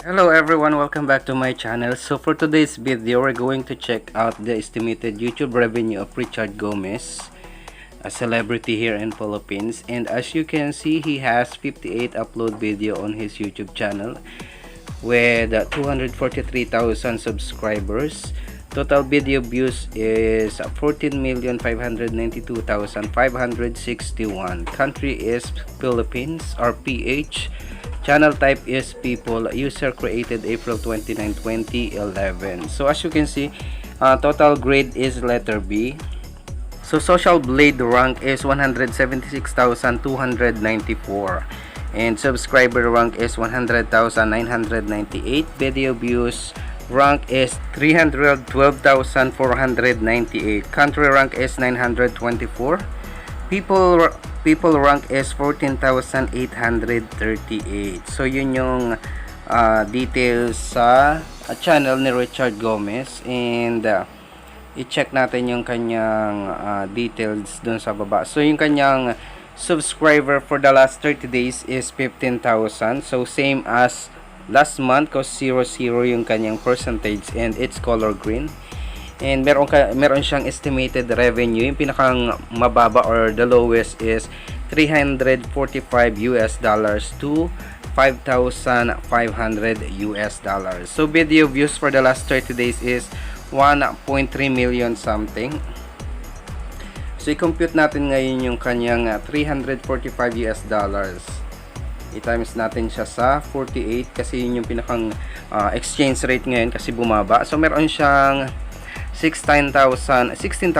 Hello everyone, welcome back to my channel. So for today's video, we're going to check out the estimated YouTube revenue of Richard Gomez, a celebrity here in Philippines. And as you can see, he has 58 upload video on his YouTube channel with 243,000 subscribers. Total video views is 14,592,561. Country is Philippines or PH. Channel type is people. User created April 29, 2011. So as you can see, total grade is letter B. So social blade rank is 176,294. And subscriber rank is 100,998. Video views rank is 312,498. Country rank is 924. People rank is 14,838. So yun yung details sa channel ni Richard Gomez, and i-check natin yung kanyang details dun sa baba. So yung kanyang subscriber for the last 30 days is 15,000. So same as last month, cause 00 yung kanyang percentage and it's color green. And meron siyang estimated revenue. Yung pinakang mababa or the lowest is $345 to $5,500. So video views for the last 30 days is 1.3 million something. So i-compute natin ngayon yung kanyang $345. I-times natin siya sa 48 kasi yun yung pinakang exchange rate ngayon kasi bumaba. So meron siyang 16,560,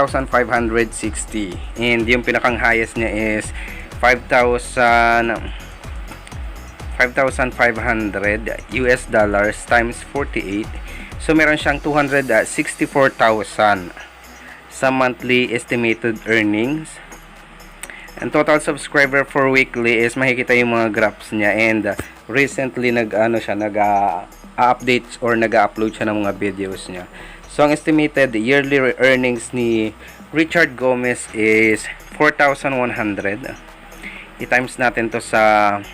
and yung pinakang highest niya is 5,500 US dollars times 48. So meron siyang 264,000 sa monthly estimated earnings. And total subscriber for weekly is makikita yung mga graphs niya, and recently nag-update or nag-upload siya ng mga videos niya. So ang estimated yearly earnings ni Richard Gomez is 4,100. I-times natin to sa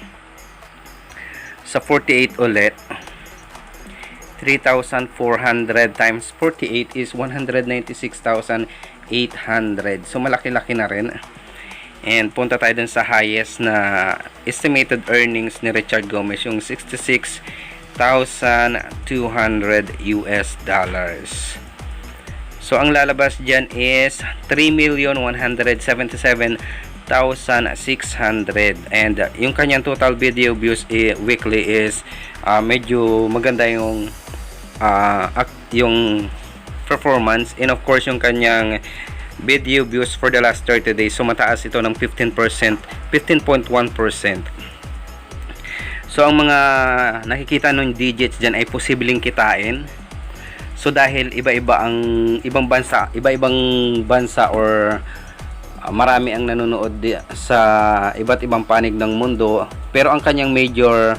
48 ulit. 3,400 times 48 is 196,800. So malaki-laki na rin. And punta tayo dun sa highest na estimated earnings ni Richard Gomez, yung 66,200 US dollars. So ang lalabas dyan is 3,177,600. And yung kanyang total video views weekly is medyo maganda yung performance, and of course yung kanyang video views for the last 30 days, so mataas ito ng 15%, 15.1%. So ang mga nakikita ng digits dyan ay posibleng kitain. So dahil ibang bansa or marami ang nanonood sa iba't ibang panig ng mundo, pero ang kanyang major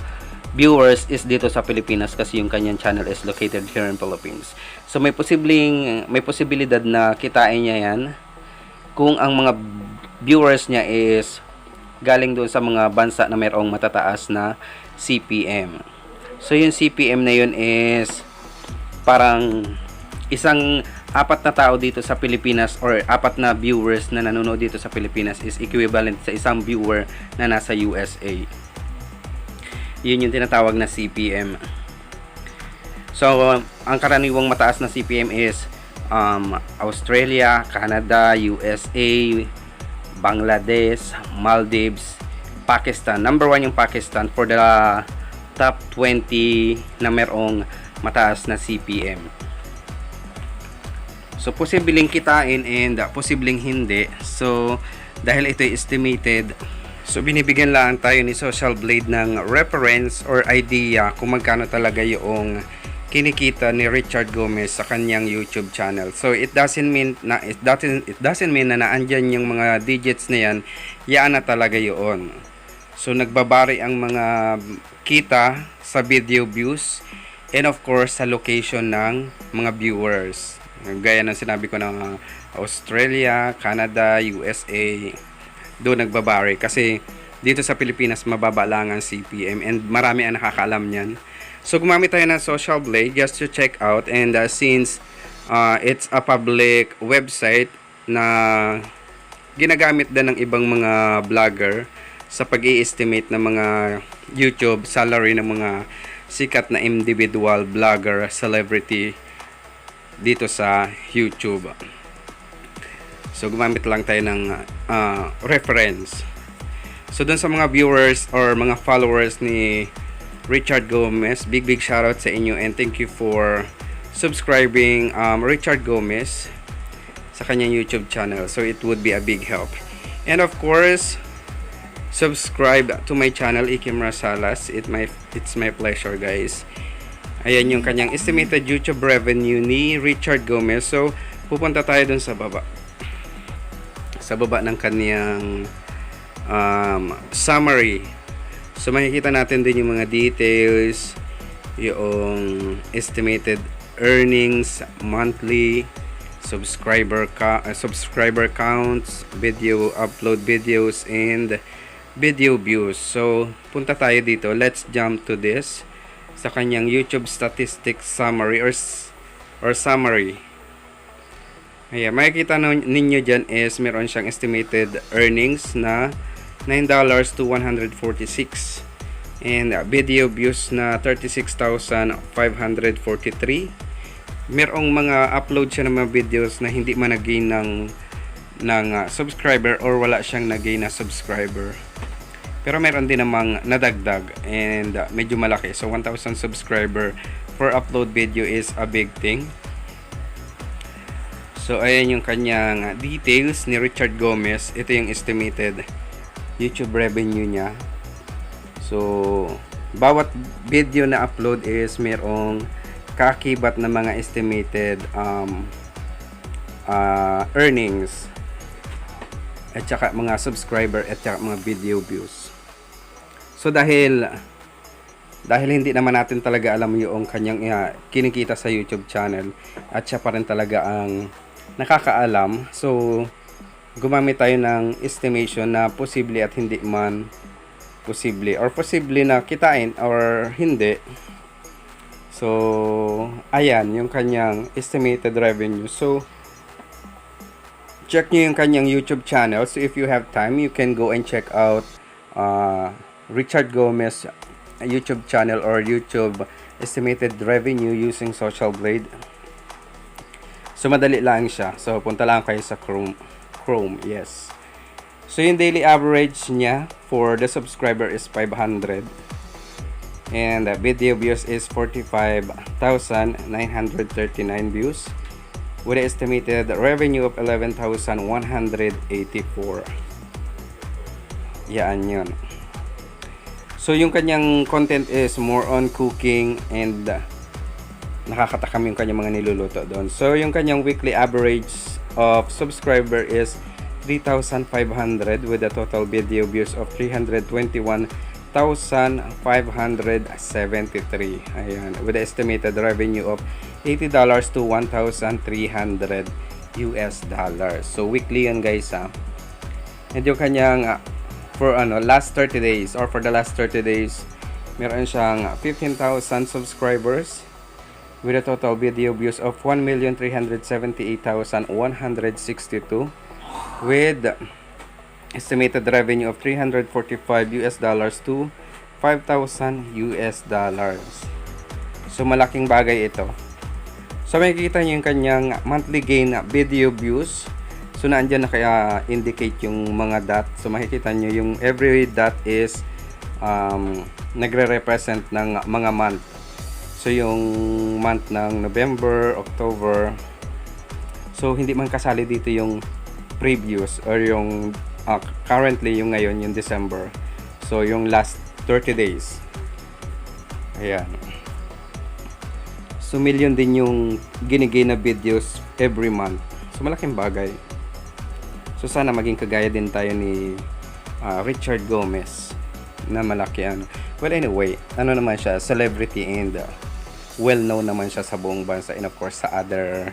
viewers is dito sa Pilipinas kasi yung kanyang channel is located here in Philippines. So may posibilidad na kitain niya yan kung ang mga viewers niya is galing doon sa mga bansa na mayroong matataas na CPM. So yung CPM na yun is parang apat na tao dito sa Pilipinas or apat na viewers na nanonood dito sa Pilipinas is equivalent sa isang viewer na nasa USA. Yun yung tinatawag na CPM. So ang karaniwang mataas na CPM is Australia, Canada, USA, Bangladesh, Maldives, Pakistan. Number 1 yung Pakistan for the top 20 na merong mataas na CPM. So posibleng kitain and posibleng hindi. So dahil ito ay estimated, so binibigyan lang tayo ni Social Blade ng reference or idea kung magkano talaga yung kinikita ni Richard Gomez sa kanyang YouTube channel. So it doesn't mean na naandyan yung mga digits na yan, yan na talaga yun. So nagbabari ang mga kita sa video views and of course sa location ng mga viewers. Gaya ng sinabi ko ng Australia, Canada, USA, doon nagbabari kasi dito sa Pilipinas mababa lang ang CPM and marami ang nakakaalam niyan. So gumamit tayo ng Social Blade just to check out, and since it's a public website na ginagamit din ng ibang mga vlogger sa pag-i-estimate ng mga YouTube salary ng mga sikat na individual vlogger, celebrity dito sa YouTube. So gumamit lang tayo ng reference. So dun sa mga viewers or mga followers ni Richard Gomez, big shoutout sa inyo, and thank you for subscribing Richard Gomez sa kanyang YouTube channel. So it would be a big help. And of course, subscribe to my channel, Ikim Rasalas. It's my pleasure, guys. Ayan yung kanyang estimated YouTube revenue ni Richard Gomez. So pupunta tayo dun sa baba. Sa baba ng kanyang summary. So makikita natin din yung mga details, yung estimated earnings monthly, subscriber counts, video upload videos, and video views. So punta tayo dito. Let's jump to this sa kanyang YouTube statistics summary or summary. Ayan, makikita ninyo dyan is meron siyang estimated earnings na $9 to 146, and video views na 36,543. Merong mga upload siya ng mga videos na hindi man nag-gain ng subscriber or wala siyang nag-gain na subscriber. Pero meron din namang nadagdag and medyo malaki. So 1,000 subscriber for upload video is a big thing. So ayan yung kanyang details ni Richard Gomez. Ito yung estimated YouTube revenue niya. So bawat video na upload is merong kakibat na mga estimated earnings at saka mga subscriber at saka mga video views. So dahil hindi naman natin talaga alam yung kanyang kinikita sa YouTube channel at siya pa rin talaga ang nakakaalam, so gumamit tayo ng estimation na posible at hindi man posible, or posible na kitain or hindi. So ayan yung kanyang estimated revenue. So check nyo yung kanyang YouTube channel. So if you have time, you can go and check out Richard Gomez YouTube channel or YouTube estimated revenue using Social Blade. So madali lang siya. So punta lang kayo sa Chrome, yes. So yung daily average niya for the subscriber is 500, and the video views is 45,939 views with an estimated revenue of 11,184. Yan yun. So yung kanyang content is more on cooking, and nakakatakam yung kanyang mga niluluto doon. So yung kanyang weekly average of subscriber is 3,500 with a total video views of 321,573. Ayan, with an estimated revenue of $80 to 1,300 US dollars. So weekly yun, guys, ha. And yung kanyang for last 30 days or for the last 30 days, meron siyang 15,000 subscribers with a total video views of 1,378,162 with estimated revenue of $345 US dollars to 5,000 US dollars. So malaking bagay ito. So makikita niyo yung kanyang monthly gain video views. So naandyan na kaya indicate yung mga dot. So makikita niyo yung every dot is nagre-represent ng mga month. So yung month ng November, October. So hindi man kasali dito yung previous or yung currently yung ngayon, yung December. So yung last 30 days. Ayan. So million din yung ginigay na videos every month. So malaking bagay. So sana maging kagaya din tayo ni Richard Gomez na malaki ano. Well anyway, ano naman siya, celebrity and well known naman siya sa buong bansa, and of course sa other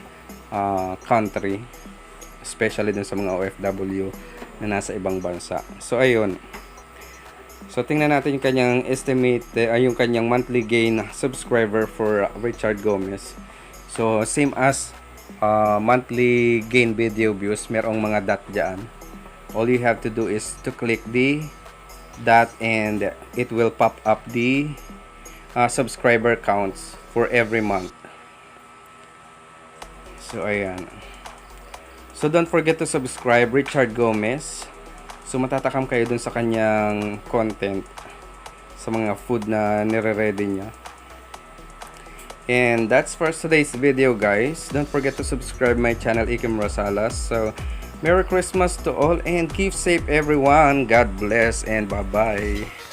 country, especially dun sa mga OFW na nasa ibang bansa. So ayun. So tingnan natin yung kanyang estimate, yung kanyang monthly gain subscriber for Richard Gomez. So same as monthly gain video views, merong mga dot dyan. All you have to do is to click the dot and it will pop up the subscriber counts for every month. So ayan. So don't forget to subscribe Richard Gomez. So matatakam kayo dun sa kanyang content, sa mga food na nire-ready niya. And that's for today's video, guys. Don't forget to subscribe my channel, Ikim Rosales. So Merry Christmas to all and keep safe everyone. God bless and bye-bye.